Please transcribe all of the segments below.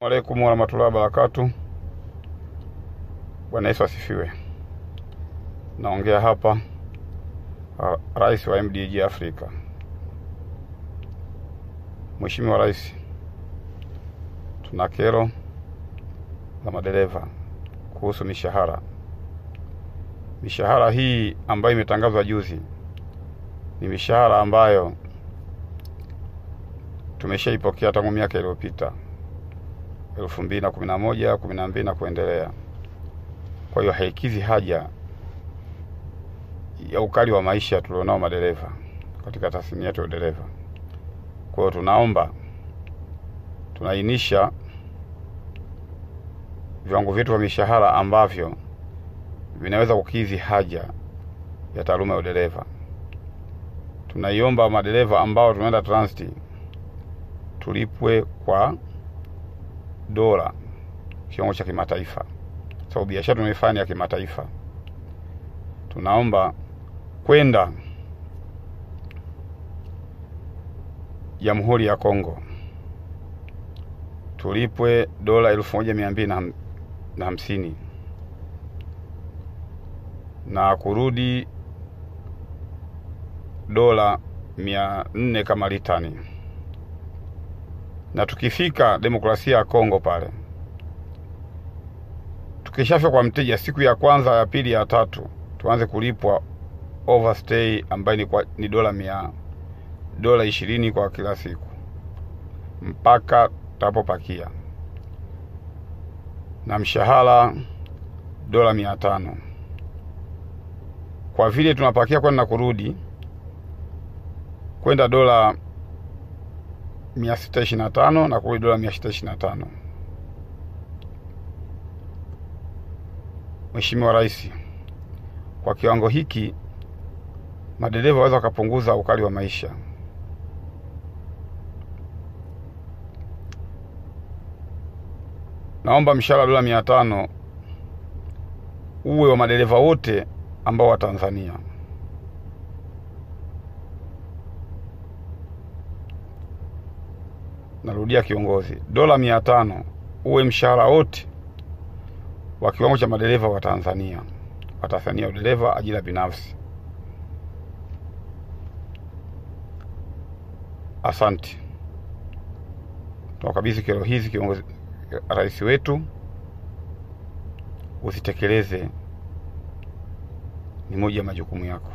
Waalaikum warahmatullahi wabarakatuh. Bwana Yesu asifiwe. Naongea hapa Rais wa MDG Afrika. Mheshimiwa Rais, tuna kero za madereva kuhusu mishahara. Mishahara hii ambayo imetangazwa juzi ni mishahara ambayo tumeshaipokea tangu miaka iliyopita 2011, 12 na kuendelea. Kwa hiyo haikizi haja ya ukali wa maisha tulionao madereva katika tasnia yetu ya dereva. Kwa hiyo tunainisha viwango vyetu vya mishahara ambavyo vinaweza kukidhi haja ya taaluma ya dereva. Tunaiomba madereva ambao tunaenda transit tulipwe kwa dola kiwango cha kimataifa, sababu biashara tunaifanya ya kimataifa. Tunaomba kwenda Jamhuri ya Kongo tulipwe dola 1250 na kurudi dola 400 kama litani. Na tukifika demokrasia ya Kongo pale, tukishafika kwa mteja siku ya kwanza, ya pili, ya tatu, tuanze kulipwa overstay ambayo ni dola 20 kwa kila siku mpaka tutapopakia, na mshahara dola 500. Kwa vile tunapakia kwenda na kurudi kwenda dola 625 na kurudi dola 625. Mheshimiwa Rais, kwa kiwango hiki madereva waweza wakapunguza ukali wa maisha. Naomba mshahara dola 500 uwe wa madereva wote ambao wa Tanzania. Narudia kiongozi, dola 500 uwe mshahara wote wa kiwango cha madereva wa Tanzania. Udereva ajira binafsi. Asante. Tunakabidhi kero hizi kiongozi, rais wetu, usitekeleze, ni moja ya majukumu yako.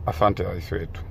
Asante rais wetu.